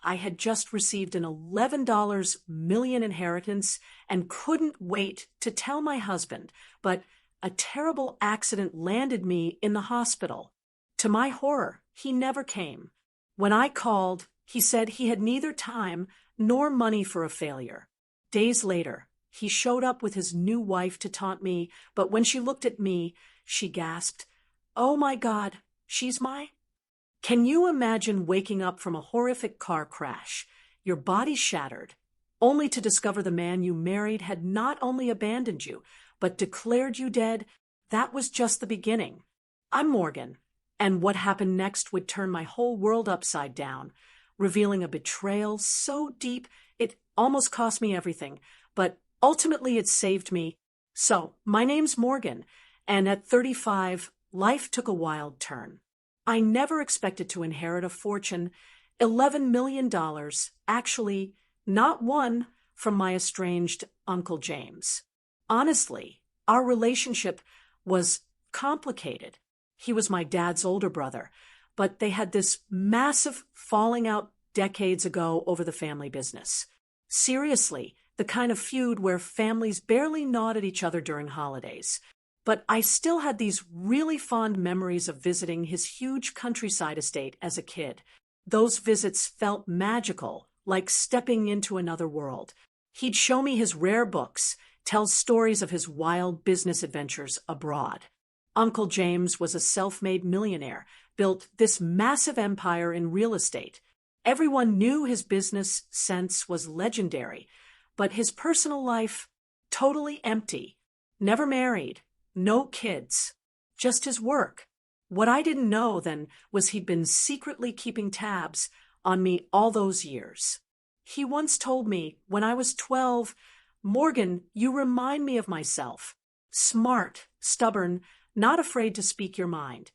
I had just received an $11 million inheritance and couldn't wait to tell my husband, but a terrible accident landed me in the hospital. To my horror, he never came. When I called, he said he had neither time nor money for a failure. Days later, he showed up with his new wife to taunt me, but when she looked at me, she gasped, "Oh my God, she's my—" Can you imagine waking up from a horrific car crash, your body shattered, only to discover the man you married had not only abandoned you, but declared you dead? That was just the beginning. I'm Morgan, and what happened next would turn my whole world upside down, revealing a betrayal so deep it almost cost me everything, but ultimately it saved me. So, my name's Morgan, and at 35, life took a wild turn. I never expected to inherit a fortune, $11 million, actually, not one, from my estranged Uncle James. Honestly, our relationship was complicated. He was my dad's older brother, but they had this massive falling out decades ago over the family business. Seriously, the kind of feud where families barely nod at each other during holidays. But I still had these really fond memories of visiting his huge countryside estate as a kid. Those visits felt magical, like stepping into another world. He'd show me his rare books, tell stories of his wild business adventures abroad. Uncle James was a self-made millionaire, built this massive empire in real estate. Everyone knew his business sense was legendary, but his personal life, totally empty. Never married. No kids, just his work. What I didn't know then was he'd been secretly keeping tabs on me all those years. He once told me when I was 12, "Morgan, you remind me of myself. Smart, stubborn, not afraid to speak your mind."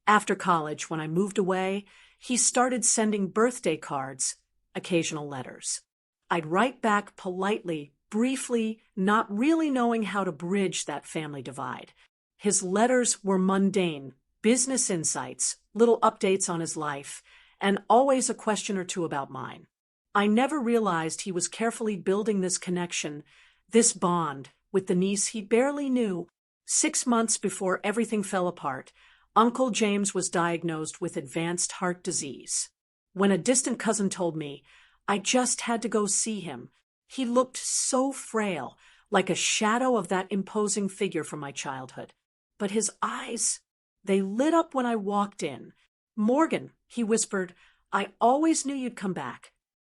After college, when I moved away, he started sending birthday cards, occasional letters. I'd write back politely, briefly, not really knowing how to bridge that family divide. His letters were mundane, business insights, little updates on his life, and always a question or two about mine. I never realized he was carefully building this connection, this bond, with the niece he barely knew. 6 months before everything fell apart, Uncle James was diagnosed with advanced heart disease. When a distant cousin told me, I just had to go see him. He looked so frail, like a shadow of that imposing figure from my childhood. But his eyes, they lit up when I walked in. "Morgan," he whispered, "I always knew you'd come back."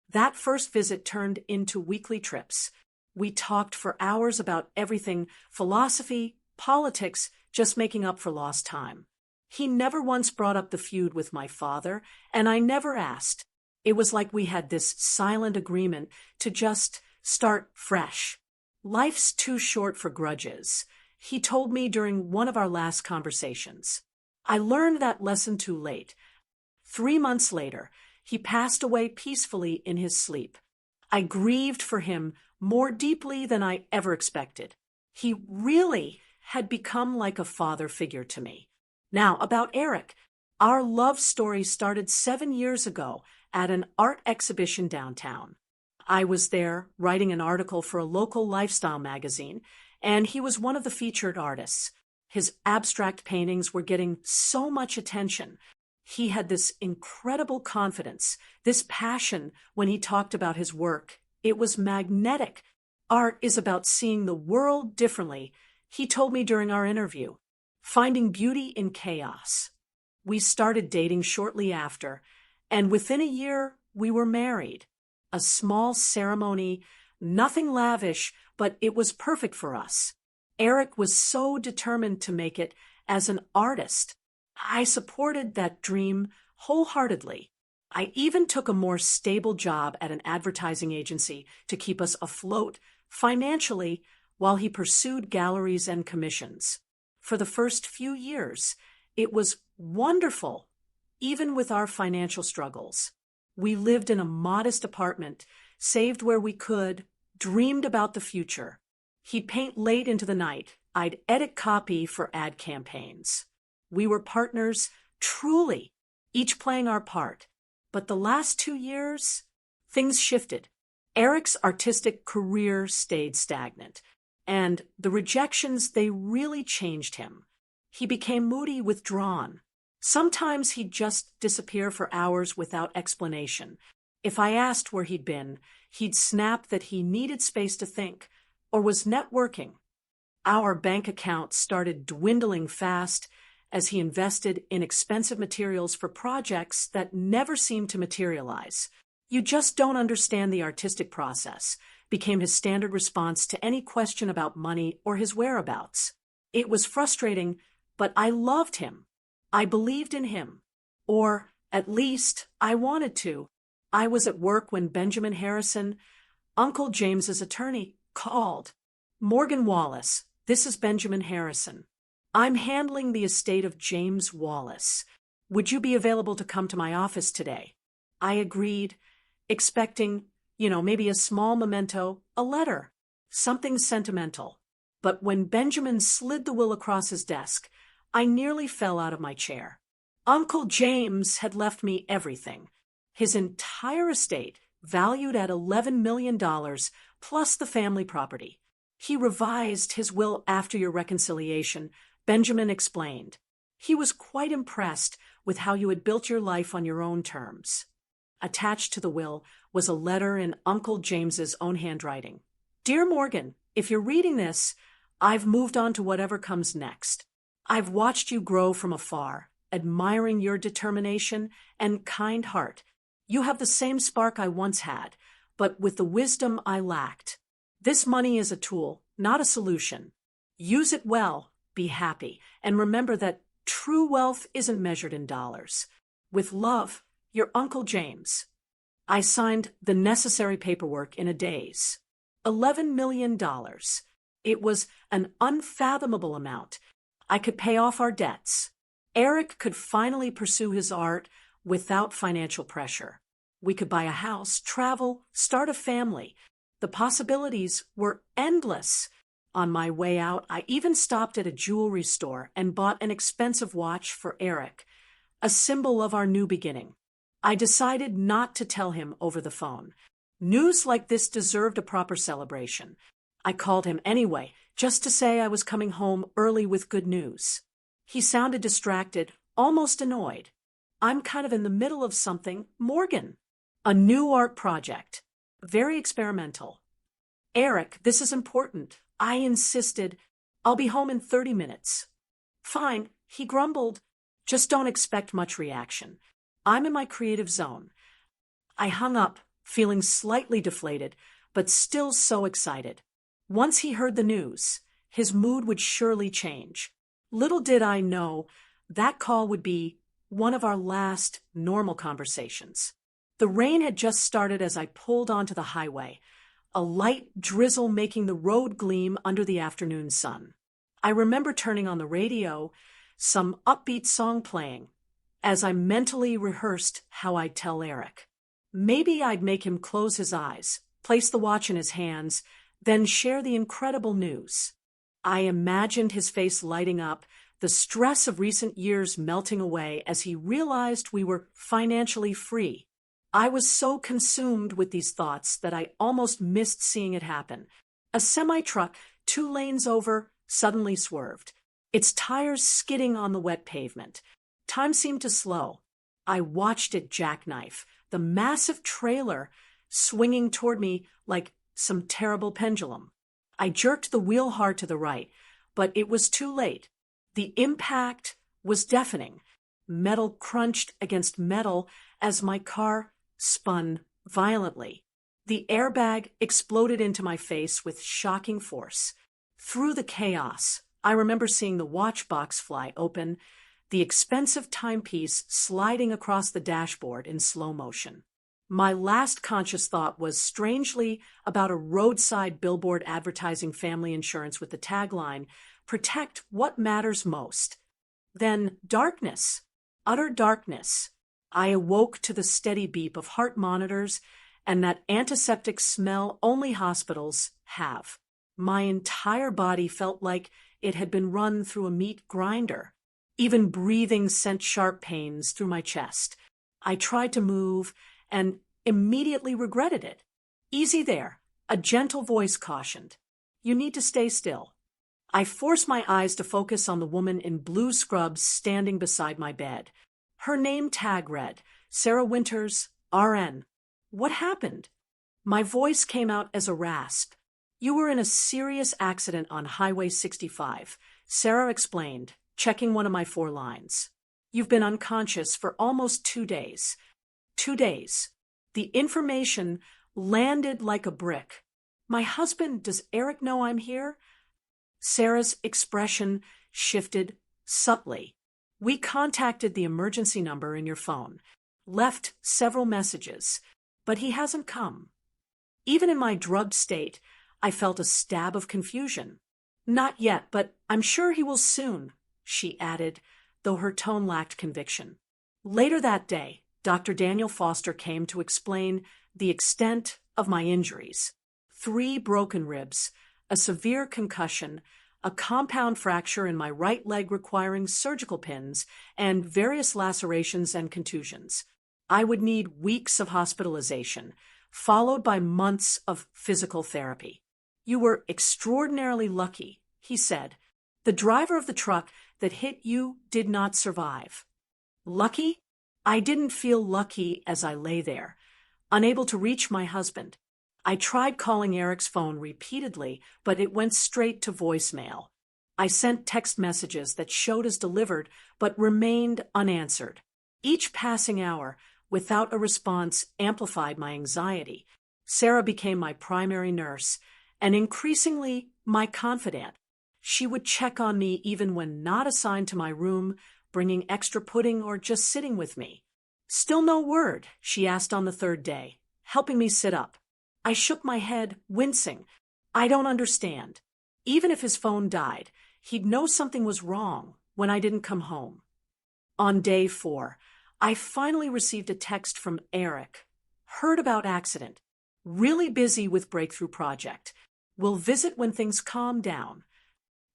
That first visit turned into weekly trips. We talked for hours about everything, philosophy, politics, just making up for lost time. He never once brought up the feud with my father, and I never asked. It was like we had this silent agreement to just start fresh. Life's too short for grudges, he told me during one of our last conversations. I learned that lesson too late. 3 months later, he passed away peacefully in his sleep. I grieved for him more deeply than I ever expected. He really had become like a father figure to me. Now, about Eric. Our love story started 7 years ago at an art exhibition downtown. I was there writing an article for a local lifestyle magazine, and he was one of the featured artists. His abstract paintings were getting so much attention. He had this incredible confidence, this passion when he talked about his work. It was magnetic. Art is about seeing the world differently, he told me during our interview. Finding beauty in chaos. We started dating shortly after, and within a year, we were married. A small ceremony, nothing lavish, but it was perfect for us. Eric was so determined to make it as an artist. I supported that dream wholeheartedly. I even took a more stable job at an advertising agency to keep us afloat financially while he pursued galleries and commissions. For the first few years, it was wonderful, even with our financial struggles. We lived in a modest apartment, saved where we could, dreamed about the future. He'd paint late into the night. I'd edit copy for ad campaigns. We were partners, truly, each playing our part. But the last 2 years, things shifted. Eric's artistic career stayed stagnant, and the rejections, they really changed him. He became moody, withdrawn. Sometimes he'd just disappear for hours without explanation. If I asked where he'd been, he'd snap that he needed space to think, or was networking. Our bank account started dwindling fast as he invested in expensive materials for projects that never seemed to materialize. "You just don't understand the artistic process," became his standard response to any question about money or his whereabouts. It was frustrating, but I loved him. I believed in him. Or, at least, I wanted to. I was at work when Benjamin Harrison, Uncle James's attorney, called. "Morgan Wallace, this is Benjamin Harrison. I'm handling the estate of James Wallace. Would you be available to come to my office today?" I agreed, expecting, maybe a small memento, a letter, something sentimental. But when Benjamin slid the will across his desk, I nearly fell out of my chair. Uncle James had left me everything. His entire estate, valued at $11 million, plus the family property. "He revised his will after your reconciliation," Benjamin explained. "He was quite impressed with how you had built your life on your own terms." Attached to the will was a letter in Uncle James's own handwriting. "Dear Morgan, if you're reading this, I've moved on to whatever comes next. I've watched you grow from afar, admiring your determination and kind heart. You have the same spark I once had, but with the wisdom I lacked. This money is a tool, not a solution. Use it well, be happy, and remember that true wealth isn't measured in dollars. With love, your Uncle James." I signed the necessary paperwork in a daze. $11 million. It was an unfathomable amount. I could pay off our debts. Eric could finally pursue his art without financial pressure. We could buy a house, travel, start a family. The possibilities were endless. On my way out, I even stopped at a jewelry store and bought an expensive watch for Eric, a symbol of our new beginning. I decided not to tell him over the phone. News like this deserved a proper celebration. I called him anyway, just to say I was coming home early with good news. He sounded distracted, almost annoyed. "I'm kind of in the middle of something, Morgan. A new art project. Very experimental." "Eric, this is important." I insisted. "I'll be home in 30 minutes. "Fine," he grumbled. "Just don't expect much reaction. I'm in my creative zone." I hung up, feeling slightly deflated, but still so excited. Once he heard the news, his mood would surely change. Little did I know that call would be one of our last normal conversations. The rain had just started as I pulled onto the highway, a light drizzle making the road gleam under the afternoon sun. I remember turning on the radio, some upbeat song playing, as I mentally rehearsed how I'd tell Eric. Maybe I'd make him close his eyes, place the watch in his hands, then share the incredible news. I imagined his face lighting up, the stress of recent years melting away as he realized we were financially free. I was so consumed with these thoughts that I almost missed seeing it happen. A semi-truck, 2 lanes over, suddenly swerved, its tires skidding on the wet pavement. Time seemed to slow. I watched it jackknife, the massive trailer swinging toward me like some terrible pendulum. I jerked the wheel hard to the right, but it was too late. The impact was deafening. Metal crunched against metal as my car spun violently. The airbag exploded into my face with shocking force. Through the chaos, I remember seeing the watch box fly open, the expensive timepiece sliding across the dashboard in slow motion. My last conscious thought was strangely about a roadside billboard advertising family insurance with the tagline, "Protect what matters most." Then darkness, utter darkness. I awoke to the steady beep of heart monitors and that antiseptic smell only hospitals have. My entire body felt like it had been run through a meat grinder. Even breathing sent sharp pains through my chest. I tried to move, and immediately regretted it. "Easy there," a gentle voice cautioned. "You need to stay still." I forced my eyes to focus on the woman in blue scrubs standing beside my bed. Her name tag read, Sarah Winters, RN. "What happened?" My voice came out as a rasp. "You were in a serious accident on Highway 65, Sarah explained, checking one of my 4 lines. "You've been unconscious for almost 2 days. 2 days. The information landed like a brick. "My husband, does Eric know I'm here?" Sarah's expression shifted subtly. "We contacted the emergency number in your phone, left several messages, but he hasn't come." Even in my drugged state, I felt a stab of confusion. "Not yet, but I'm sure he will soon," she added, though her tone lacked conviction. Later that day, Dr. Daniel Foster came to explain the extent of my injuries. 3 broken ribs, a severe concussion, a compound fracture in my right leg requiring surgical pins, and various lacerations and contusions. I would need weeks of hospitalization, followed by months of physical therapy. "You were extraordinarily lucky," he said. "The driver of the truck that hit you did not survive." Lucky? I didn't feel lucky as I lay there, unable to reach my husband. I tried calling Eric's phone repeatedly, but it went straight to voicemail. I sent text messages that showed as delivered, but remained unanswered. Each passing hour, without a response, amplified my anxiety. Sarah became my primary nurse, and increasingly my confidant. She would check on me even when not assigned to my room, bringing extra pudding or just sitting with me. "Still no word?" she asked on the 3rd day, helping me sit up. I shook my head, wincing. "I don't understand." Even if his phone died, he'd know something was wrong when I didn't come home. On day 4, I finally received a text from Eric. "Heard about accident. Really busy with breakthrough project. Will visit when things calm down."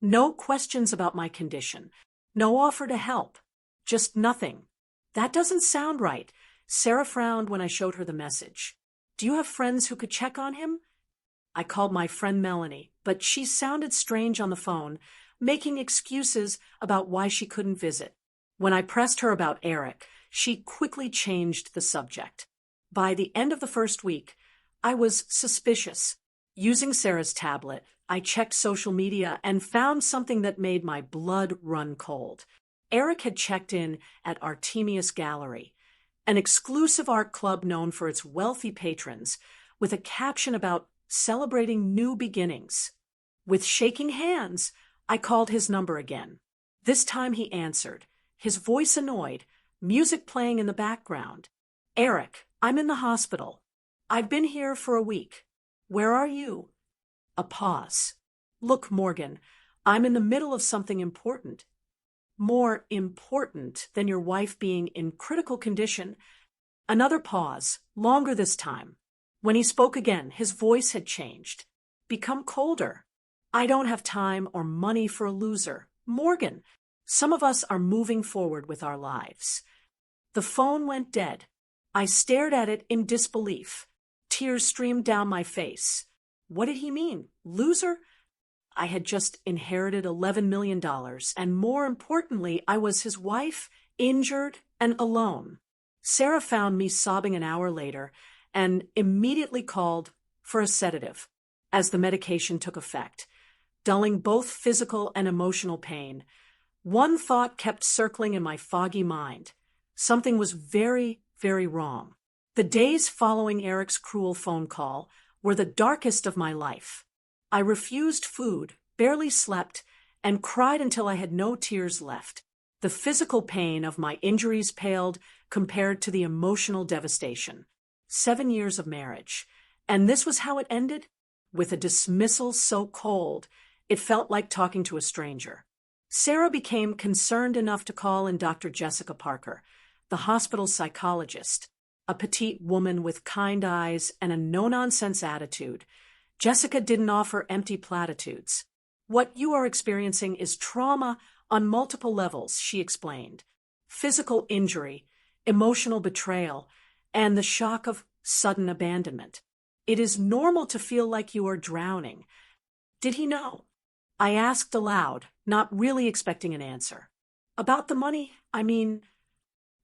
No questions about my condition. No offer to help. Just nothing. That doesn't sound right. Sarah frowned when I showed her the message. "Do you have friends who could check on him?" I called my friend Melanie, but she sounded strange on the phone, making excuses about why she couldn't visit. When I pressed her about Eric, she quickly changed the subject. By the end of the first week, I was suspicious. Using Sarah's tablet, I checked social media and found something that made my blood run cold. Eric had checked in at Artemius Gallery, an exclusive art club known for its wealthy patrons, with a caption about celebrating new beginnings. With shaking hands, I called his number again. This time he answered, his voice annoyed, music playing in the background. "Eric, I'm in the hospital. I've been here for a week. Where are you?" A pause. "Look, Morgan, I'm in the middle of something important." "More important than your wife being in critical condition." Another pause, longer this time. When he spoke again, his voice had changed, become colder. "I don't have time or money for a loser. Morgan, some of us are moving forward with our lives." The phone went dead. I stared at it in disbelief. Tears streamed down my face. What did he mean? Loser? I had just inherited $11 million, and more importantly, I was his wife, injured and alone. Sarah found me sobbing an hour later and immediately called for a sedative, as the medication took effect, dulling both physical and emotional pain. One thought kept circling in my foggy mind. Something was very, very wrong. The days following Eric's cruel phone call were the darkest of my life. I refused food, barely slept, and cried until I had no tears left. The physical pain of my injuries paled compared to the emotional devastation. 7 years of marriage. And this was how it ended? With a dismissal so cold, it felt like talking to a stranger. Sarah became concerned enough to call in Dr. Jessica Parker, the hospital psychologist, a petite woman with kind eyes and a no-nonsense attitude. Jessica didn't offer empty platitudes. "What you are experiencing is trauma on multiple levels," she explained. "Physical injury, emotional betrayal, and the shock of sudden abandonment. It is normal to feel like you are drowning. Did he know? I asked aloud, not really expecting an answer. About the money? I mean,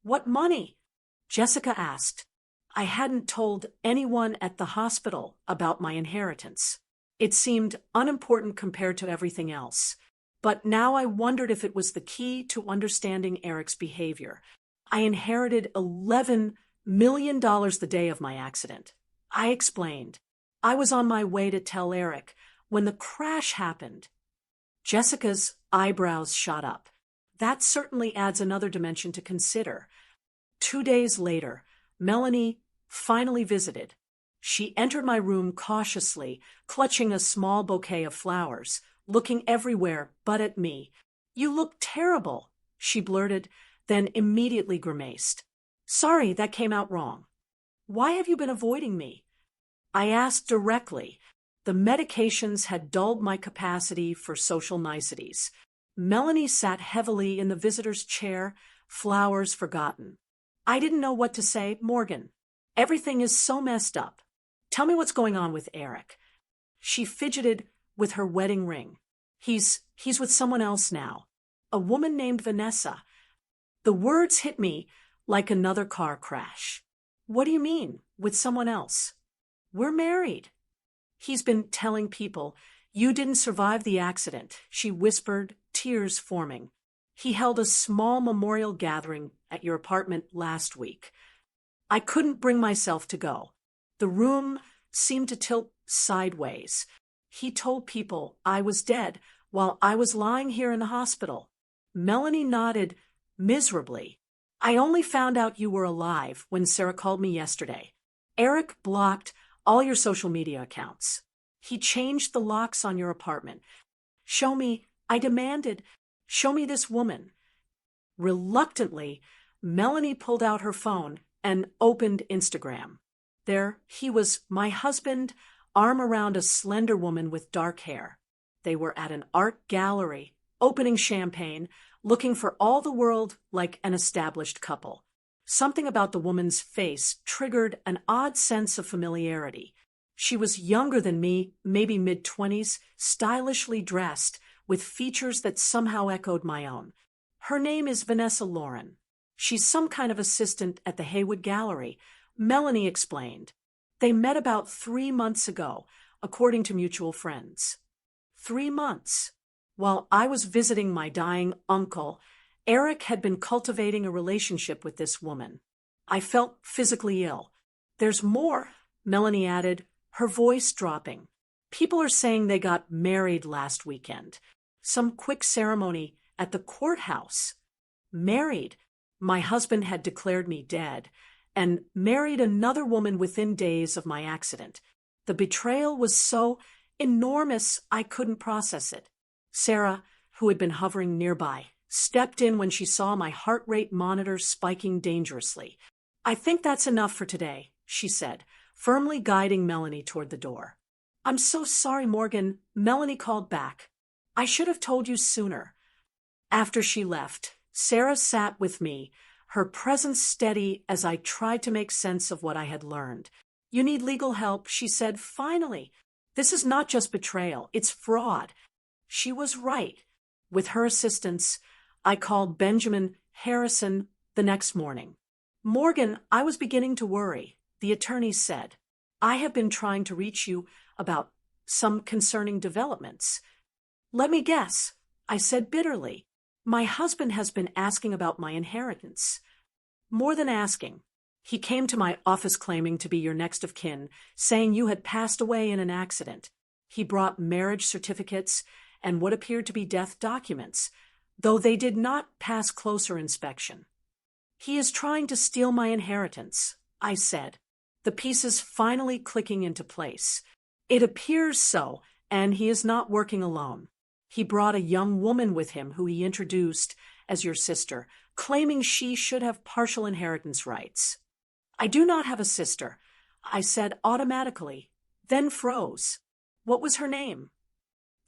what money? Jessica asked. I hadn't told anyone at the hospital about my inheritance. It seemed unimportant compared to everything else. But now I wondered if it was the key to understanding Eric's behavior. I inherited $11 million the day of my accident. I explained. I was on my way to tell Eric when the crash happened. Jessica's eyebrows shot up. That certainly adds another dimension to consider. 2 days later, Melanie finally visited. She entered my room cautiously, clutching a small bouquet of flowers, looking everywhere but at me. You look terrible, she blurted, then immediately grimaced. Sorry, that came out wrong. Why have you been avoiding me? I asked directly. The medications had dulled my capacity for social niceties. Melanie sat heavily in the visitor's chair, flowers forgotten. I didn't know what to say. Morgan, everything is so messed up. Tell me what's going on with Eric. She fidgeted with her wedding ring. He's with someone else now. A woman named Vanessa. The words hit me like another car crash. What do you mean, with someone else? We're married. He's been telling people, you didn't survive the accident, she whispered, tears forming. He held a small memorial gathering at your apartment last week. I couldn't bring myself to go. The room seemed to tilt sideways. He told people I was dead while I was lying here in the hospital. Melanie nodded miserably. I only found out you were alive when Sarah called me yesterday. Eric blocked all your social media accounts. He changed the locks on your apartment. Show me, I demanded, show me this woman. Reluctantly, Melanie pulled out her phone and opened Instagram. There he was, my husband, arm around a slender woman with dark hair. They were at an art gallery, opening champagne, looking for all the world like an established couple. Something about the woman's face triggered an odd sense of familiarity. She was younger than me, maybe mid-20s, stylishly dressed, with features that somehow echoed my own. Her name is Vanessa Lauren. She's some kind of assistant at the Haywood Gallery, Melanie explained. They met about 3 months ago, according to mutual friends. 3 months. While I was visiting my dying uncle, Eric had been cultivating a relationship with this woman. I felt physically ill. There's more, Melanie added, her voice dropping. People are saying they got married last weekend. Some quick ceremony at the courthouse. Married. My husband had declared me dead, and married another woman within days of my accident. The betrayal was so enormous I couldn't process it. Sarah, who had been hovering nearby, stepped in when she saw my heart rate monitor spiking dangerously. I think that's enough for today, she said, firmly guiding Melanie toward the door. I'm so sorry, Morgan, Melanie called back. I should have told you sooner. After she left, Sarah sat with me, her presence steady as I tried to make sense of what I had learned. You need legal help, she said finally. This is not just betrayal, it's fraud. She was right. With her assistance, I called Benjamin Harrison the next morning. Morgan, I was beginning to worry, the attorney said. I have been trying to reach you about some concerning developments. Let me guess, I said bitterly. My husband has been asking about my inheritance. More than asking. He came to my office claiming to be your next of kin, saying you had passed away in an accident. He brought marriage certificates and what appeared to be death documents, though they did not pass closer inspection. He is trying to steal my inheritance, I said, the pieces finally clicking into place. It appears so, and he is not working alone. He brought a young woman with him who he introduced as your sister, claiming she should have partial inheritance rights. I do not have a sister, I said automatically, then froze. What was her name?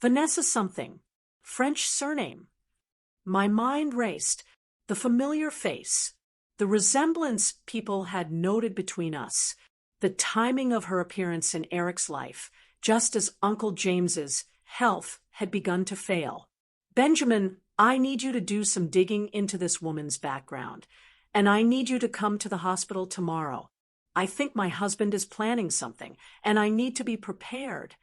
Vanessa something. French surname. My mind raced. The familiar face. The resemblance people had noted between us. The timing of her appearance in Eric's life, just as Uncle James's health had begun to fail. Benjamin, I need you to do some digging into this woman's background, and I need you to come to the hospital tomorrow. I think my husband is planning something, and I need to be prepared.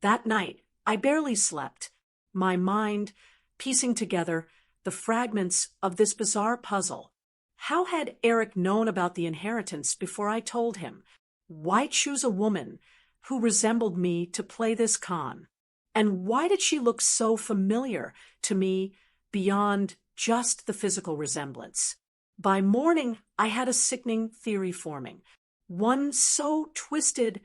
That night, I barely slept, my mind piecing together the fragments of this bizarre puzzle. How had Eric known about the inheritance before I told him? Why choose a woman who resembled me to play this con? And why did she look so familiar to me beyond just the physical resemblance? By morning, I had a sickening theory forming, one so twisted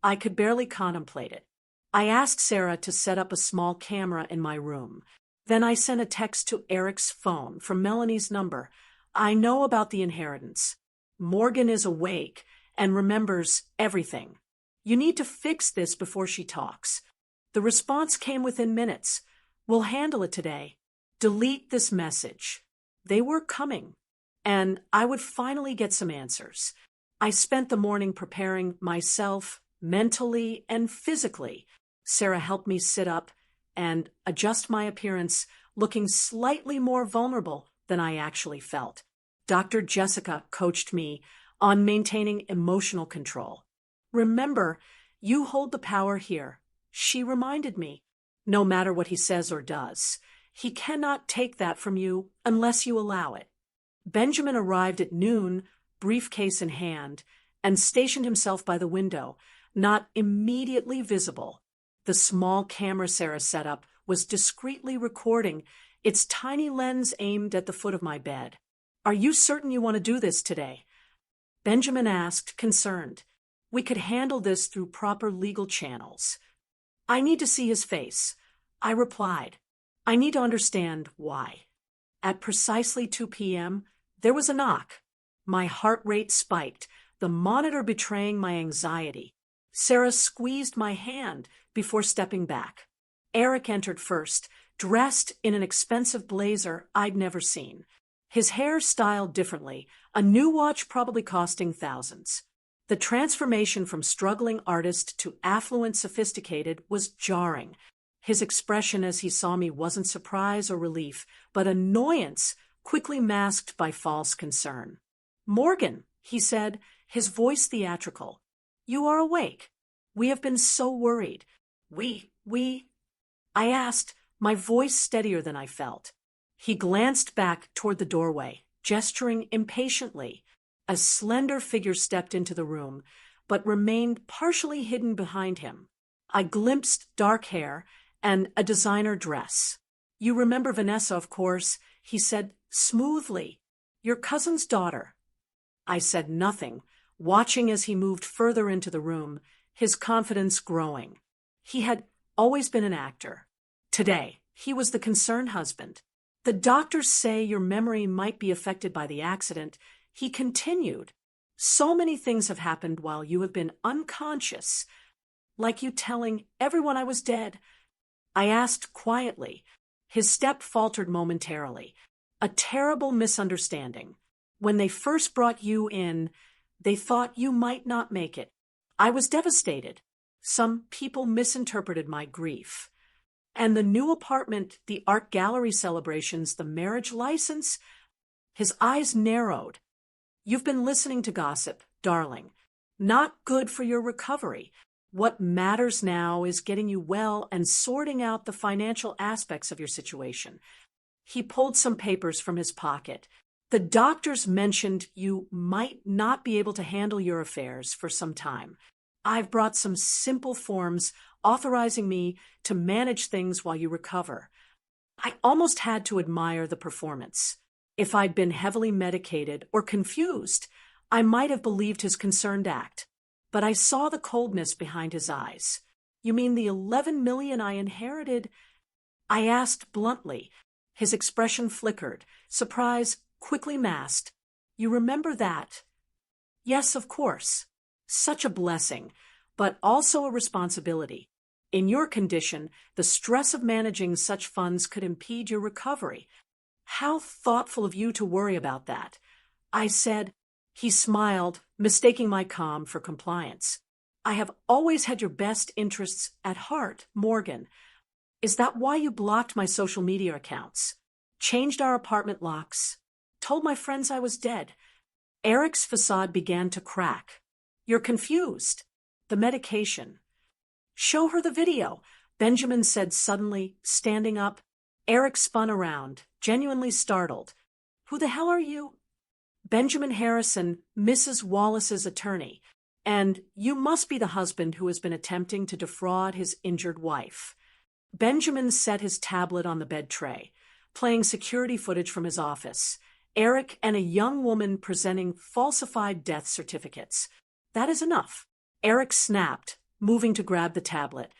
I could barely contemplate it. I asked Sarah to set up a small camera in my room. Then I sent a text to Eric's phone from Melanie's number. I know about the inheritance. Morgan is awake and remembers everything. You need to fix this before she talks. The response came within minutes. We'll handle it today. Delete this message. They were coming, and I would finally get some answers. I spent the morning preparing myself mentally and physically. Sarah helped me sit up and adjust my appearance, looking slightly more vulnerable than I actually felt. Dr. Jessica coached me on maintaining emotional control. Remember, you hold the power here. She reminded me, no matter what he says or does, he cannot take that from you unless you allow it. Benjamin arrived at noon, briefcase in hand, and stationed himself by the window, not immediately visible. The small camera Sarah set up was discreetly recording, its tiny lens aimed at the foot of my bed. Are you certain you want to do this today? Benjamin asked, concerned. We could handle this through proper legal channels. I need to see his face. I replied. I need to understand why. At precisely 2 p.m., there was a knock. My heart rate spiked, the monitor betraying my anxiety. Sarah squeezed my hand before stepping back. Eric entered first, dressed in an expensive blazer I'd never seen. His hair styled differently, a new watch probably costing thousands. The transformation from struggling artist to affluent sophisticated was jarring. His expression as he saw me wasn't surprise or relief, but annoyance quickly masked by false concern. Morgan, he said, his voice theatrical. You are awake. We have been so worried. I asked, my voice steadier than I felt. He glanced back toward the doorway, gesturing impatiently. A slender figure stepped into the room, but remained partially hidden behind him. I glimpsed dark hair and a designer dress. You remember Vanessa, of course, he said smoothly. Your cousin's daughter. I said nothing, watching as he moved further into the room, his confidence growing. He had always been an actor. Today, he was the concerned husband. The doctors say your memory might be affected by the accident. He continued. So many things have happened while you have been unconscious. Like you telling everyone I was dead. I asked quietly. His step faltered momentarily. A terrible misunderstanding. When they first brought you in, they thought you might not make it. I was devastated. Some people misinterpreted my grief. And the new apartment, the art gallery celebrations, the marriage license, his eyes narrowed. You've been listening to gossip, darling. Not good for your recovery. What matters now is getting you well and sorting out the financial aspects of your situation. He pulled some papers from his pocket. The doctors mentioned you might not be able to handle your affairs for some time. I've brought some simple forms authorizing me to manage things while you recover. I almost had to admire the performance. If I'd been heavily medicated or confused, I might have believed his concerned act. But I saw the coldness behind his eyes. You mean the 11 million I inherited? I asked bluntly. His expression flickered, surprise quickly masked. You remember that? Yes, of course. Such a blessing, but also a responsibility. In your condition, the stress of managing such funds could impede your recovery. How thoughtful of you to worry about that. I said, He smiled, mistaking my calm for compliance. I have always had your best interests at heart, Morgan. Is that why you blocked my social media accounts? Changed our apartment locks? Told my friends I was dead? Eric's facade began to crack. You're confused. The medication. Show her the video, Benjamin said suddenly, standing up. Eric spun around, genuinely startled. Who the hell are you? Benjamin Harrison, Mrs. Wallace's attorney. And you must be the husband who has been attempting to defraud his injured wife. Benjamin set his tablet on the bed tray, playing security footage from his office. Eric and a young woman presenting falsified death certificates. That is enough. Eric snapped, moving to grab the tablet.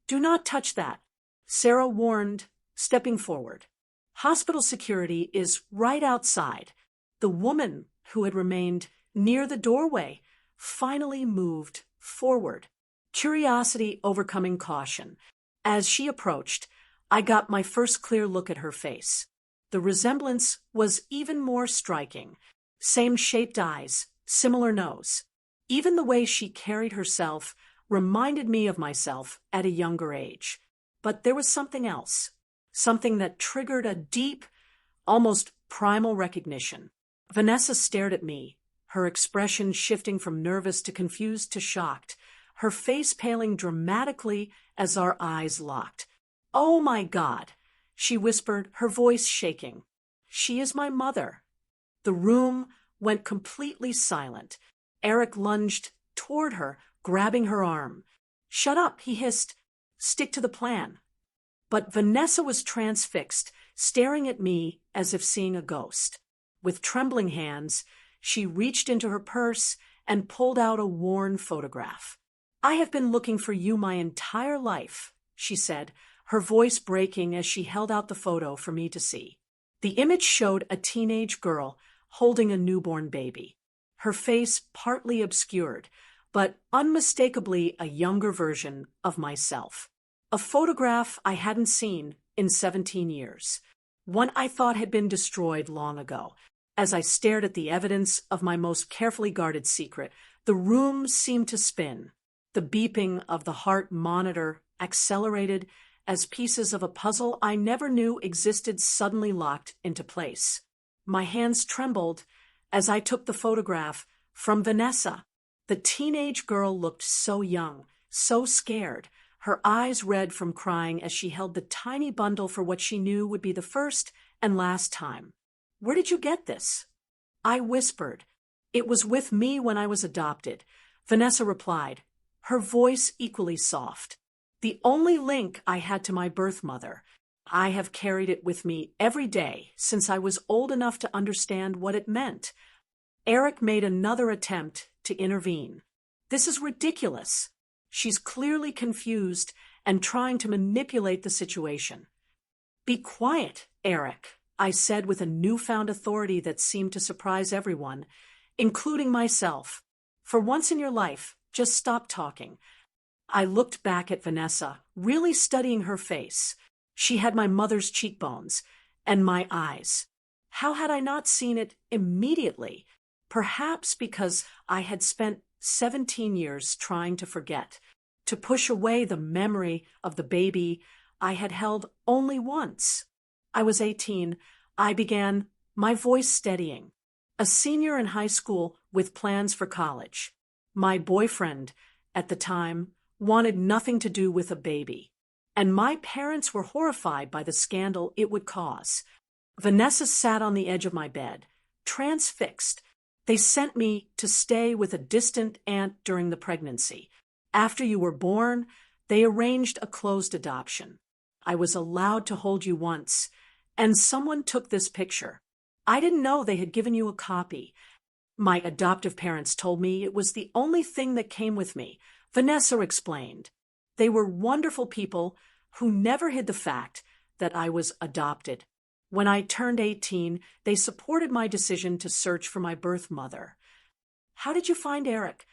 Do not touch that. Sarah warned, stepping forward. Hospital security is right outside. The woman, who had remained near the doorway, finally moved forward, curiosity overcoming caution. As she approached, I got my first clear look at her face. The resemblance was even more striking. Same shaped eyes, similar nose. Even the way she carried herself reminded me of myself at a younger age. But there was something else, something that triggered a deep, almost primal recognition. Vanessa stared at me, her expression shifting from nervous to confused to shocked, her face paling dramatically as our eyes locked. Oh my God, she whispered, her voice shaking. She is my mother. The room went completely silent. Eric lunged toward her, grabbing her arm. Shut up, he hissed. Stick to the plan. But Vanessa was transfixed, staring at me as if seeing a ghost. With trembling hands, she reached into her purse and pulled out a worn photograph. I have been looking for you my entire life, she said, her voice breaking as she held out the photo for me to see. The image showed a teenage girl holding a newborn baby, her face partly obscured, but unmistakably a younger version of myself. A photograph I hadn't seen in 17 years, one I thought had been destroyed long ago. As I stared at the evidence of my most carefully guarded secret, the room seemed to spin. The beeping of the heart monitor accelerated as pieces of a puzzle I never knew existed suddenly locked into place. My hands trembled as I took the photograph from Vanessa. The teenage girl looked so young, so scared, her eyes red from crying as she held the tiny bundle for what she knew would be the first and last time. Where did you get this? I whispered. It was with me when I was adopted. Vanessa replied, her voice equally soft. The only link I had to my birth mother. I have carried it with me every day since I was old enough to understand what it meant. Eric made another attempt to intervene. This is ridiculous. She's clearly confused and trying to manipulate the situation. Be quiet, Eric, I said with a newfound authority that seemed to surprise everyone, including myself. For once in your life, just stop talking. I looked back at Vanessa, really studying her face. She had my mother's cheekbones and my eyes. How had I not seen it immediately? Perhaps because I had spent 17 years trying to forget, to push away the memory of the baby I had held only once. I was 18. I began, my voice steadying. A senior in high school with plans for college. My boyfriend, at the time, wanted nothing to do with a baby. And my parents were horrified by the scandal it would cause. Vanessa sat on the edge of my bed, transfixed. They sent me to stay with a distant aunt during the pregnancy. After you were born, they arranged a closed adoption. I was allowed to hold you once, and someone took this picture. I didn't know they had given you a copy. My adoptive parents told me it was the only thing that came with me. Vanessa explained. They were wonderful people who never hid the fact that I was adopted. When I turned 18, they supported my decision to search for my birth mother. How did you find Eric?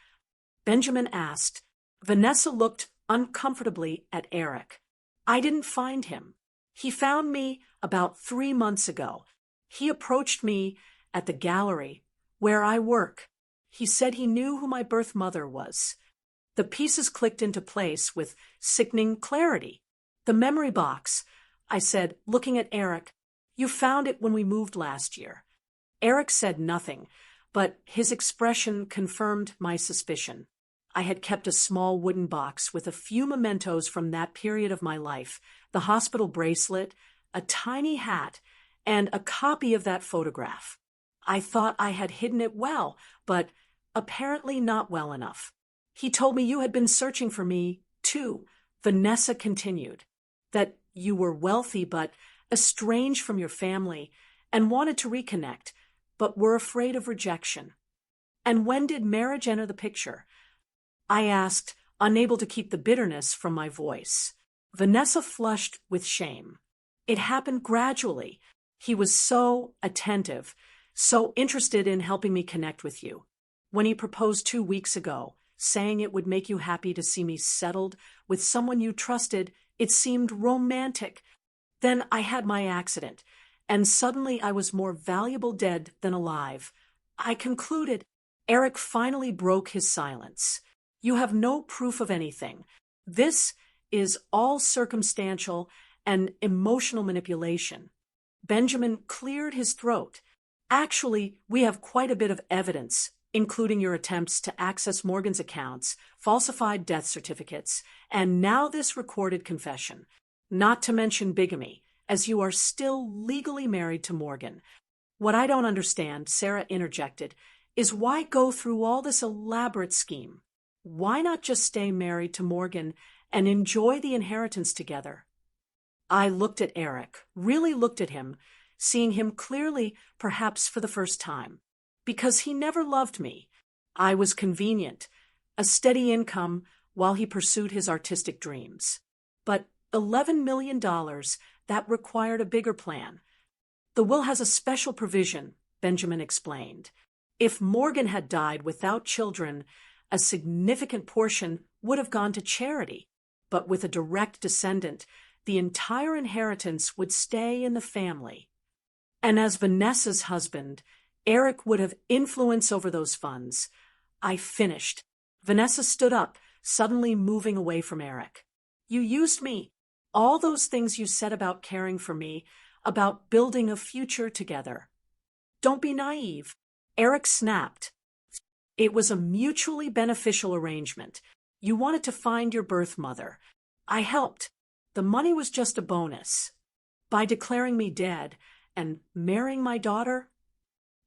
Benjamin asked. Vanessa looked uncomfortably at Eric. I didn't find him. He found me about 3 months ago. He approached me at the gallery where I work. He said he knew who my birth mother was. The pieces clicked into place with sickening clarity. The memory box, I said, looking at Eric. You found it when we moved last year. Eric said nothing, but his expression confirmed my suspicion. I had kept a small wooden box with a few mementos from that period of my life, the hospital bracelet, a tiny hat, and a copy of that photograph. I thought I had hidden it well, but apparently not well enough. He told me you had been searching for me, too, Vanessa continued, that you were wealthy but estranged from your family and wanted to reconnect, but were afraid of rejection. And when did marriage enter the picture? I asked, unable to keep the bitterness from my voice. Vanessa flushed with shame. It happened gradually. He was so attentive, so interested in helping me connect with you. When he proposed 2 weeks ago, saying it would make you happy to see me settled with someone you trusted, it seemed romantic. Then I had my accident, and suddenly I was more valuable dead than alive. I concluded. Eric finally broke his silence. You have no proof of anything. This is all circumstantial and emotional manipulation. Benjamin cleared his throat. Actually, we have quite a bit of evidence, including your attempts to access Morgan's accounts, falsified death certificates, and now this recorded confession. Not to mention bigamy, as you are still legally married to Morgan. What I don't understand, Sarah interjected, is why go through all this elaborate scheme? Why not just stay married to Morgan and enjoy the inheritance together? I looked at Eric, really looked at him, seeing him clearly, perhaps for the first time. Because he never loved me. I was convenient, a steady income while he pursued his artistic dreams. But $11 million, that required a bigger plan. The will has a special provision, Benjamin explained. If Morgan had died without children, a significant portion would have gone to charity. But with a direct descendant, the entire inheritance would stay in the family. And as Vanessa's husband, Eric would have influence over those funds. I finished. Vanessa stood up, suddenly moving away from Eric. You used me. All those things you said about caring for me, about building a future together. Don't be naive. Eric snapped. It was a mutually beneficial arrangement. You wanted to find your birth mother. I helped. The money was just a bonus. By declaring me dead and marrying my daughter,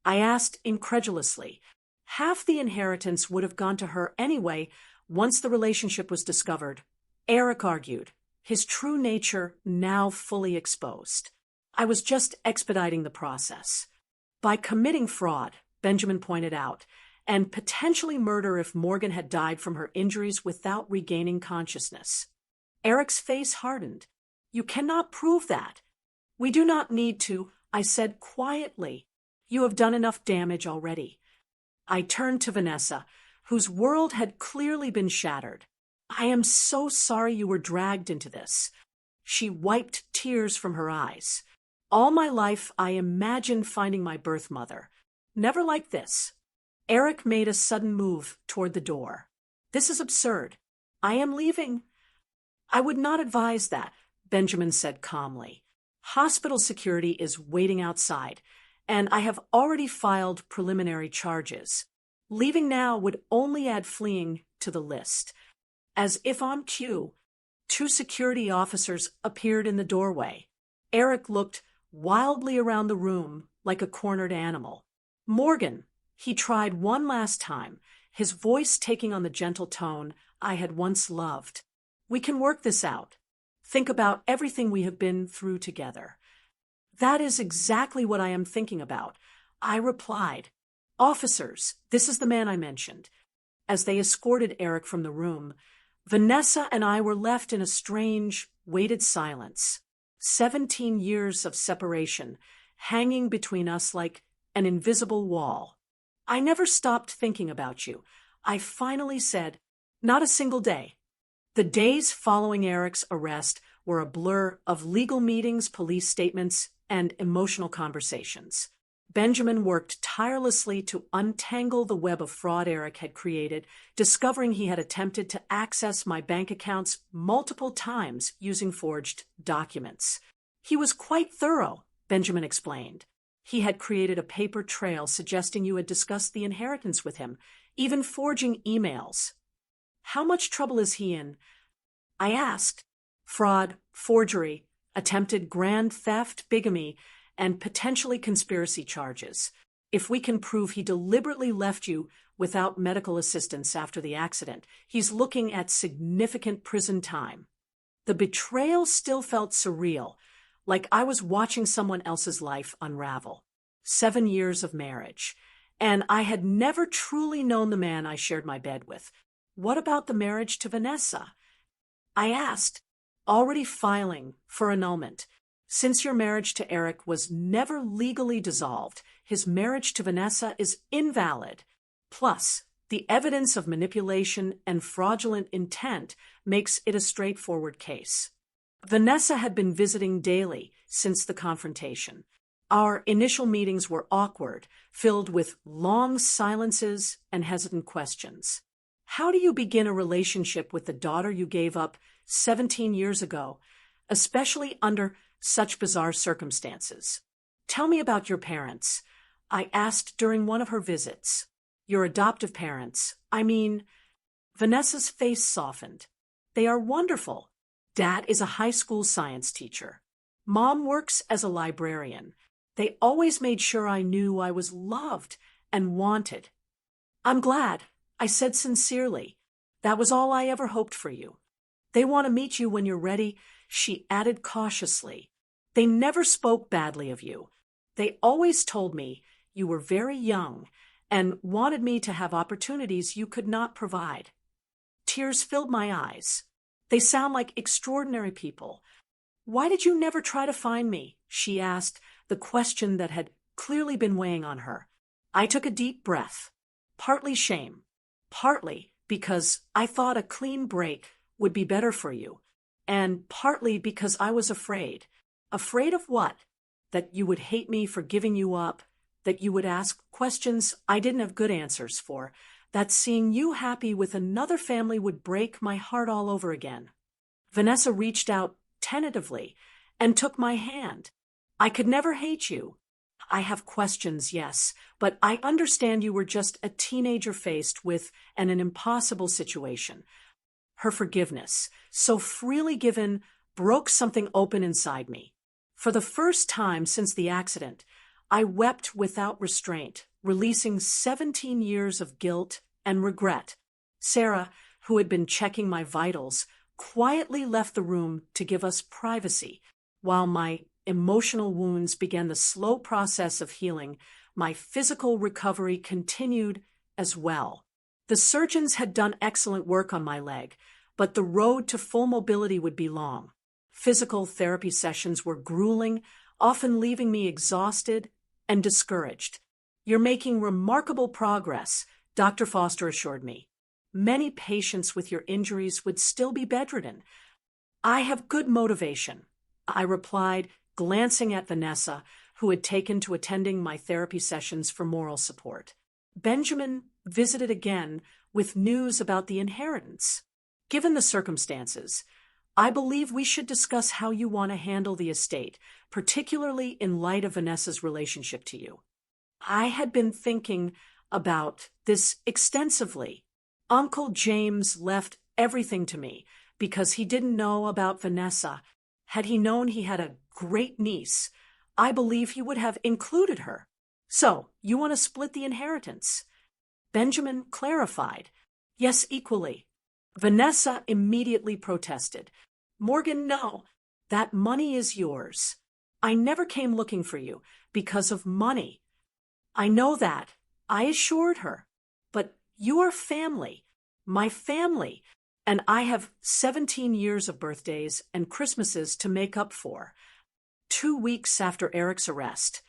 I asked incredulously. Half the inheritance would have gone to her anyway once the relationship was discovered. Eric argued, his true nature now fully exposed. I was just expediting the process. By committing fraud, Benjamin pointed out, and potentially murder if Morgan had died from her injuries without regaining consciousness. Eric's face hardened. You cannot prove that. We do not need to, I said quietly. You have done enough damage already. I turned to Vanessa, whose world had clearly been shattered. I am so sorry you were dragged into this. She wiped tears from her eyes. All my life I imagined finding my birth mother. Never like this. Eric made a sudden move toward the door. This is absurd. I am leaving. I would not advise that, Benjamin said calmly. Hospital security is waiting outside, and I have already filed preliminary charges. Leaving now would only add fleeing to the list. As if on cue, 2 security officers appeared in the doorway. Eric looked wildly around the room like a cornered animal. Morgan, he tried one last time, his voice taking on the gentle tone I had once loved. We can work this out. Think about everything we have been through together. That is exactly what I am thinking about, I replied. Officers, this is the man I mentioned. As they escorted Eric from the room, Vanessa and I were left in a strange, weighted silence. 17 years of separation, hanging between us like an invisible wall. I never stopped thinking about you. I finally said, not a single day. The days following Eric's arrest were a blur of legal meetings, police statements, and emotional conversations. Benjamin worked tirelessly to untangle the web of fraud Eric had created, discovering he had attempted to access my bank accounts multiple times using forged documents. He was quite thorough, Benjamin explained. He had created a paper trail suggesting you had discussed the inheritance with him, even forging emails. How much trouble is he in? I asked. Fraud, forgery, attempted grand theft, bigamy, and potentially conspiracy charges. If we can prove he deliberately left you without medical assistance after the accident, he's looking at significant prison time. The betrayal still felt surreal, like I was watching someone else's life unravel. 7 years of marriage, and I had never truly known the man I shared my bed with. What about the marriage to Vanessa? I asked, already filing for annulment. Since your marriage to Eric was never legally dissolved, his marriage to Vanessa is invalid. Plus, the evidence of manipulation and fraudulent intent makes it a straightforward case. Vanessa had been visiting daily since the confrontation. Our initial meetings were awkward, filled with long silences and hesitant questions. How do you begin a relationship with the daughter you gave up 17 years ago, especially under such bizarre circumstances? Tell me about your parents, I asked during one of her visits. Your adoptive parents, Vanessa's face softened. They are wonderful. Dad is a high school science teacher. Mom works as a librarian. They always made sure I knew I was loved and wanted. I'm glad, I said sincerely. That was all I ever hoped for you. They want to meet you when you're ready, she added cautiously. They never spoke badly of you. They always told me you were very young and wanted me to have opportunities you could not provide. Tears filled my eyes. They sound like extraordinary people. Why did you never try to find me? She asked, the question that had clearly been weighing on her. I took a deep breath. Partly shame. Partly because I thought a clean break would be better for you. And partly because I was afraid. Afraid of what? That you would hate me for giving you up, that you would ask questions I didn't have good answers for, that seeing you happy with another family would break my heart all over again. Vanessa reached out tentatively and took my hand. I could never hate you. I have questions, yes, but I understand you were just a teenager faced with an impossible situation. Her forgiveness, so freely given, broke something open inside me. For the first time since the accident, I wept without restraint, releasing 17 years of guilt and regret. Sarah, who had been checking my vitals, quietly left the room to give us privacy. While my emotional wounds began the slow process of healing, my physical recovery continued as well. The surgeons had done excellent work on my leg, but the road to full mobility would be long. Physical therapy sessions were grueling, often leaving me exhausted and discouraged. You're making remarkable progress, Dr. Foster assured me. Many patients with your injuries would still be bedridden. I have good motivation, I replied, glancing at Vanessa, who had taken to attending my therapy sessions for moral support. Benjamin visited again with news about the inheritance. Given the circumstances, I believe we should discuss how you want to handle the estate, particularly in light of Vanessa's relationship to you. I had been thinking about this extensively. Uncle James left everything to me because he didn't know about Vanessa. Had he known he had a great niece, I believe he would have included her. So, you want to split the inheritance? Benjamin clarified. Yes, equally. Vanessa immediately protested. Morgan, no. That money is yours. I never came looking for you because of money. I know that, I assured her. But you are family, my family, and I have 17 years of birthdays and Christmases to make up for. 2 weeks after Eric's arrest,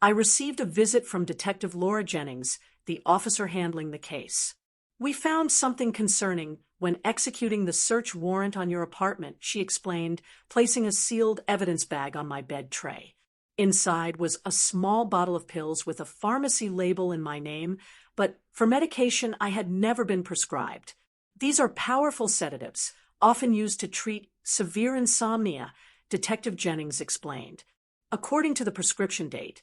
I received a visit from Detective Laura Jennings, the officer handling the case. We found something concerning when executing the search warrant on your apartment, she explained, placing a sealed evidence bag on my bed tray. Inside was a small bottle of pills with a pharmacy label in my name, but for medication I had never been prescribed. These are powerful sedatives, often used to treat severe insomnia, Detective Jennings explained. According to the prescription date,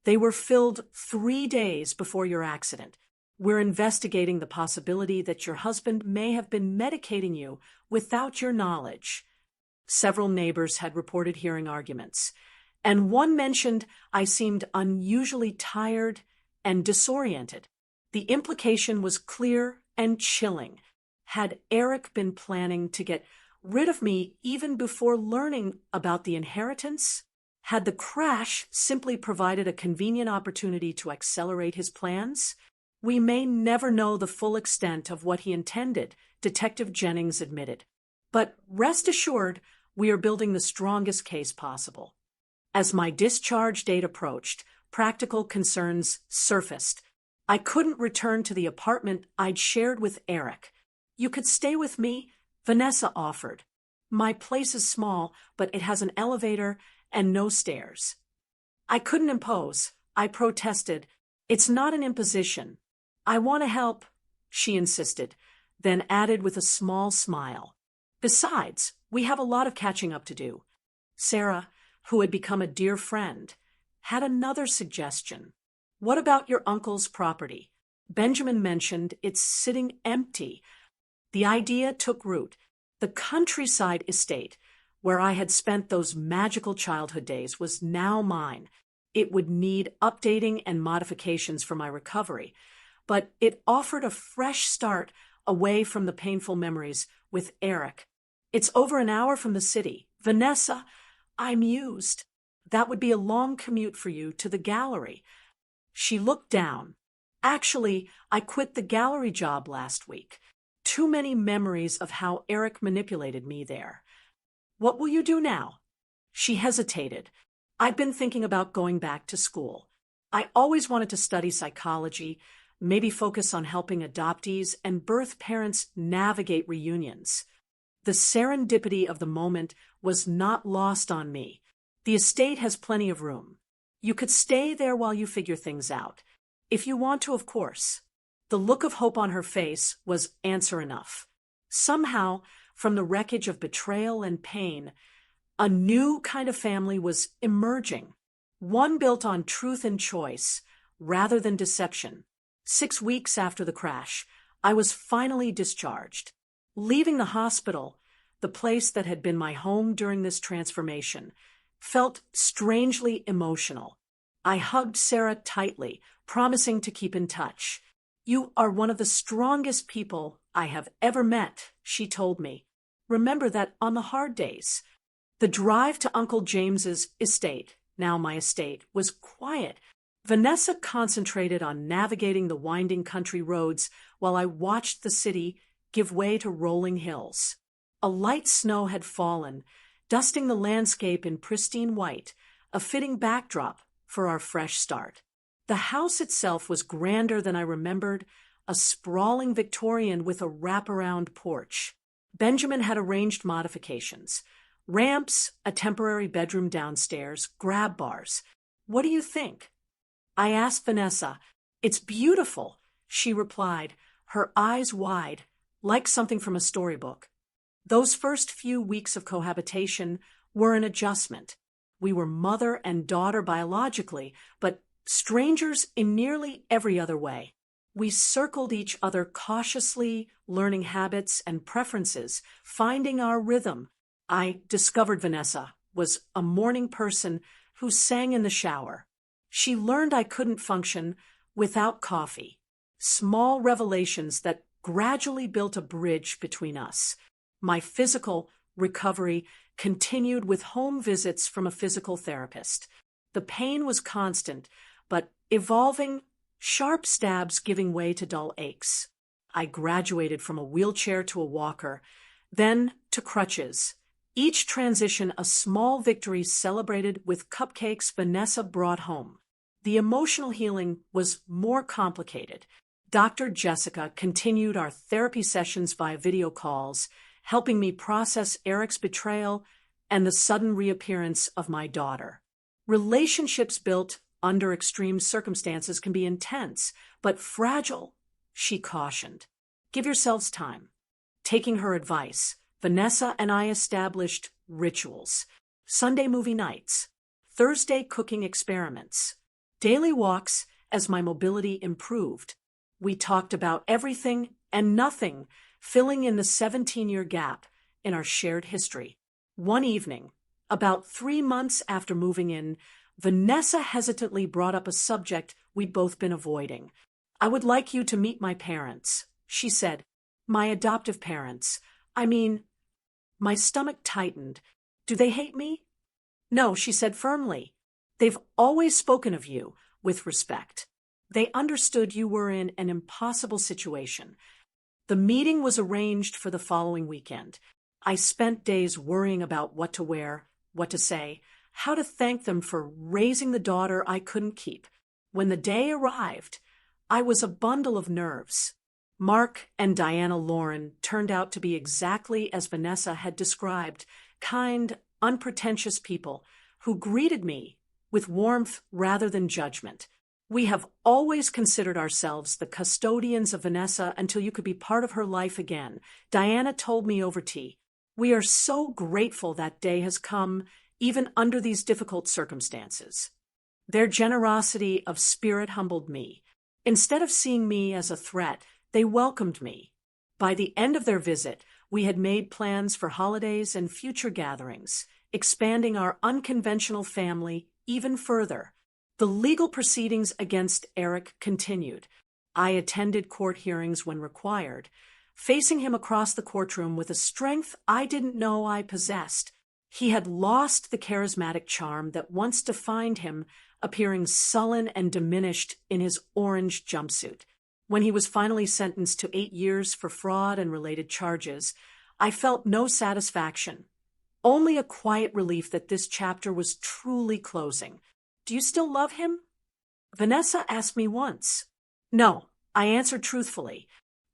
they were filled 3 days before your accident. We're investigating the possibility that your husband may have been medicating you without your knowledge. Several neighbors had reported hearing arguments, and one mentioned I seemed unusually tired and disoriented. The implication was clear and chilling. Had Eric been planning to get rid of me even before learning about the inheritance? Had the crash simply provided a convenient opportunity to accelerate his plans? We may never know the full extent of what he intended, Detective Jennings admitted. But rest assured, we are building the strongest case possible. As my discharge date approached, practical concerns surfaced. I couldn't return to the apartment I'd shared with Eric. You could stay with me, Vanessa offered. My place is small, but it has an elevator and no stairs. I couldn't impose. I protested. It's not an imposition. I want to help, she insisted, then added with a small smile. Besides, we have a lot of catching up to do. Sarah, who had become a dear friend, had another suggestion. What about your uncle's property? Benjamin mentioned it's sitting empty. The idea took root. The countryside estate, where I had spent those magical childhood days, was now mine. It would need updating and modifications for my recovery, but it offered a fresh start away from the painful memories with Eric. It's over an hour from the city. Vanessa, I mused. That would be a long commute for you to the gallery. She looked down. Actually, I quit the gallery job last week. Too many memories of how Eric manipulated me there. What will you do now? She hesitated. I'd been thinking about going back to school. I always wanted to study psychology, maybe focus on helping adoptees and birth parents navigate reunions. The serendipity of the moment was not lost on me. The estate has plenty of room. You could stay there while you figure things out. If you want to, of course. The look of hope on her face was answer enough. Somehow, from the wreckage of betrayal and pain, a new kind of family was emerging. One built on truth and choice, rather than deception. 6 weeks after the crash, I was finally discharged. Leaving the hospital, the place that had been my home during this transformation, felt strangely emotional. I hugged Sarah tightly, promising to keep in touch. You are one of the strongest people I have ever met, she told me. Remember that on the hard days. The drive to Uncle James's estate, now my estate, was quiet. Vanessa concentrated on navigating the winding country roads while I watched the city give way to rolling hills. A light snow had fallen, dusting the landscape in pristine white, a fitting backdrop for our fresh start. The house itself was grander than I remembered, a sprawling Victorian with a wraparound porch. Benjamin had arranged modifications. Ramps, a temporary bedroom downstairs, grab bars. What do you think? I asked Vanessa. It's beautiful, she replied, her eyes wide, like something from a storybook. Those first few weeks of cohabitation were an adjustment. We were mother and daughter biologically, but strangers in nearly every other way. We circled each other cautiously, learning habits and preferences, finding our rhythm. I discovered Vanessa was a morning person who sang in the shower. She learned I couldn't function without coffee. Small revelations that gradually built a bridge between us. My physical recovery continued with home visits from a physical therapist. The pain was constant, but evolving, sharp stabs giving way to dull aches. I graduated from a wheelchair to a walker, then to crutches. Each transition a small victory celebrated with cupcakes Vanessa brought home. The emotional healing was more complicated. Dr. Jessica continued our therapy sessions via video calls, helping me process Eric's betrayal and the sudden reappearance of my daughter. Relationships built under extreme circumstances can be intense, but fragile, she cautioned. Give yourselves time. Taking her advice, Vanessa and I established rituals. Sunday movie nights, Thursday cooking experiments, daily walks as my mobility improved. We talked about everything and nothing, filling in the 17-year gap in our shared history. One evening, about 3 months after moving in, Vanessa hesitantly brought up a subject we'd both been avoiding. I would like you to meet my parents, she said. My adoptive parents. My stomach tightened. Do they hate me? No, she said firmly. They've always spoken of you with respect. They understood you were in an impossible situation. The meeting was arranged for the following weekend. I spent days worrying about what to wear, what to say, how to thank them for raising the daughter I couldn't keep. When the day arrived, I was a bundle of nerves. Mark and Diana Lauren turned out to be exactly as Vanessa had described, kind, unpretentious people who greeted me with warmth rather than judgment. We have always considered ourselves the custodians of Vanessa until you could be part of her life again, Diana told me over tea. We are so grateful that day has come, even under these difficult circumstances. Their generosity of spirit humbled me. Instead of seeing me as a threat, they welcomed me. By the end of their visit, we had made plans for holidays and future gatherings, expanding our unconventional family even further. The legal proceedings against Eric continued. I attended court hearings when required, facing him across the courtroom with a strength I didn't know I possessed. He had lost the charismatic charm that once defined him, appearing sullen and diminished in his orange jumpsuit. When he was finally sentenced to 8 years for fraud and related charges, I felt no satisfaction, only a quiet relief that this chapter was truly closing. Do you still love him? Vanessa asked me once. No, I answered truthfully.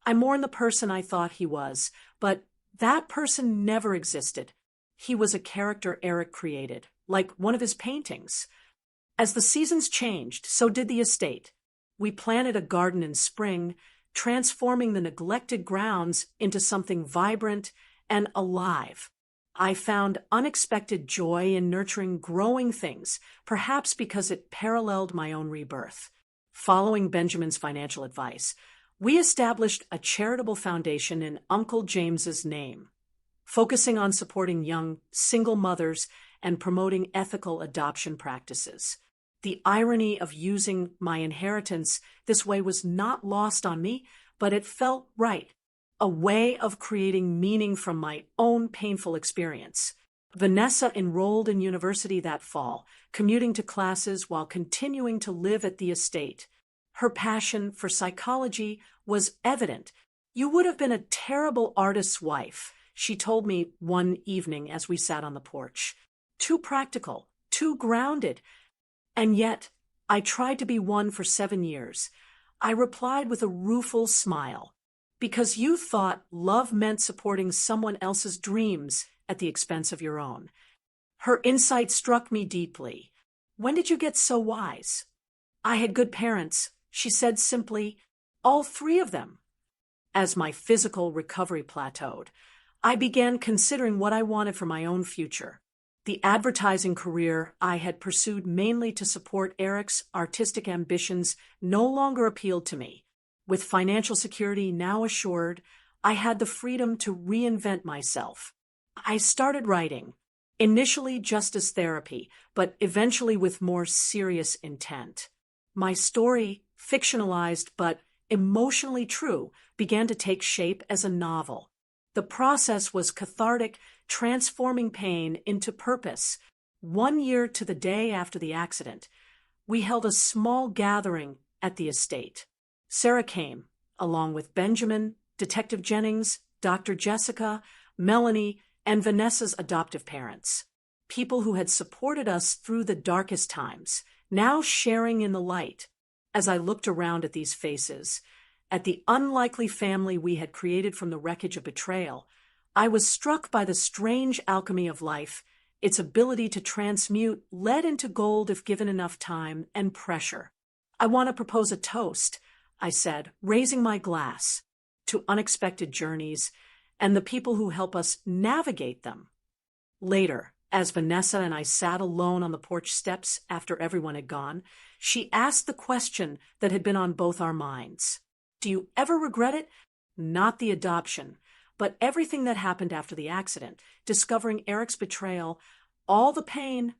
I mourn the person I thought he was, but that person never existed. He was a character Eric created, like one of his paintings. As the seasons changed, so did the estate. We planted a garden in spring, transforming the neglected grounds into something vibrant and alive. I found unexpected joy in nurturing growing things, perhaps because it paralleled my own rebirth. Following Benjamin's financial advice, we established a charitable foundation in Uncle James's name, focusing on supporting young, single mothers and promoting ethical adoption practices. The irony of using my inheritance this way was not lost on me, but it felt right. A way of creating meaning from my own painful experience. Vanessa enrolled in university that fall, commuting to classes while continuing to live at the estate. Her passion for psychology was evident. You would have been a terrible artist's wife, she told me one evening as we sat on the porch. Too practical, too grounded. And yet, I tried to be one for 7 years. I replied with a rueful smile. Because you thought love meant supporting someone else's dreams at the expense of your own. Her insight struck me deeply. When did you get so wise? I had good parents, she said simply, all 3 of them. As my physical recovery plateaued, I began considering what I wanted for my own future. The advertising career I had pursued mainly to support Eric's artistic ambitions no longer appealed to me. With financial security now assured, I had the freedom to reinvent myself. I started writing, initially just as therapy, but eventually with more serious intent. My story, fictionalized but emotionally true, began to take shape as a novel. The process was cathartic, transforming pain into purpose. 1 year to the day after the accident, we held a small gathering at the estate. Sarah came, along with Benjamin, Detective Jennings, Dr. Jessica, Melanie, and Vanessa's adoptive parents. People who had supported us through the darkest times, now sharing in the light. As I looked around at these faces, at the unlikely family we had created from the wreckage of betrayal, I was struck by the strange alchemy of life its ability to transmute lead into gold if given enough time and pressure. I want to propose a toast, I said, raising my glass, to unexpected journeys and the people who help us navigate them. Later, as Vanessa and I sat alone on the porch steps after everyone had gone, she asked the question that had been on both our minds. Do you ever regret it? Not the adoption, but everything that happened after the accident, discovering Eric's betrayal, all the pain.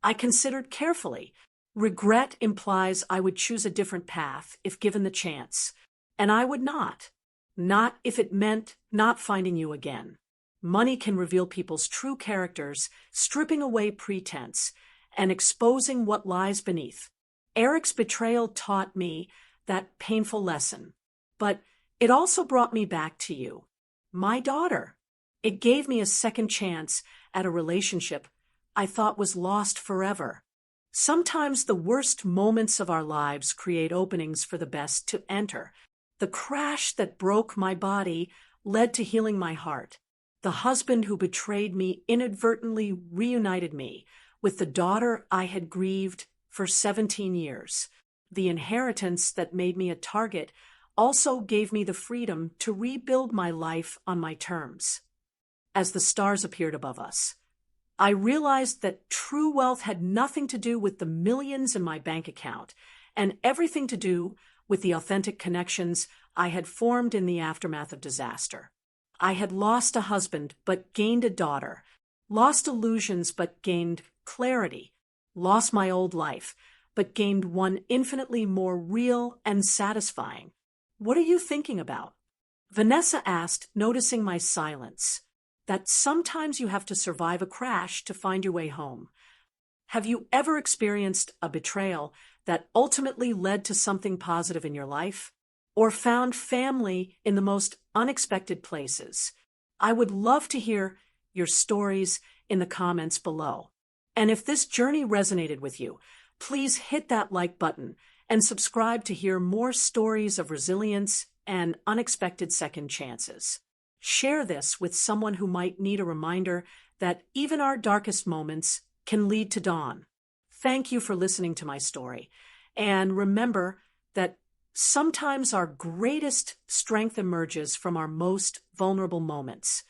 I considered carefully. Regret implies I would choose a different path if given the chance, and I would not. Not if it meant not finding you again. Money can reveal people's true characters, stripping away pretense and exposing what lies beneath. Eric's betrayal taught me that painful lesson, but it also brought me back to you, my daughter. It gave me a second chance at a relationship I thought was lost forever. Sometimes the worst moments of our lives create openings for the best to enter. The crash that broke my body led to healing my heart. The husband who betrayed me inadvertently reunited me with the daughter I had grieved for 17 years. The inheritance that made me a target also gave me the freedom to rebuild my life on my terms. As the stars appeared above us, I realized that true wealth had nothing to do with the millions in my bank account and everything to do with the authentic connections I had formed in the aftermath of disaster. I had lost a husband but gained a daughter, lost illusions but gained clarity, lost my old life but gained one infinitely more real and satisfying. What are you thinking about? Vanessa asked, noticing my silence. That sometimes you have to survive a crash to find your way home. Have you ever experienced a betrayal that ultimately led to something positive in your life? Or found family in the most unexpected places? I would love to hear your stories in the comments below. And if this journey resonated with you, please hit that like button and subscribe to hear more stories of resilience and unexpected second chances. Share this with someone who might need a reminder that even our darkest moments can lead to dawn. Thank you for listening to my story. And remember that sometimes our greatest strength emerges from our most vulnerable moments.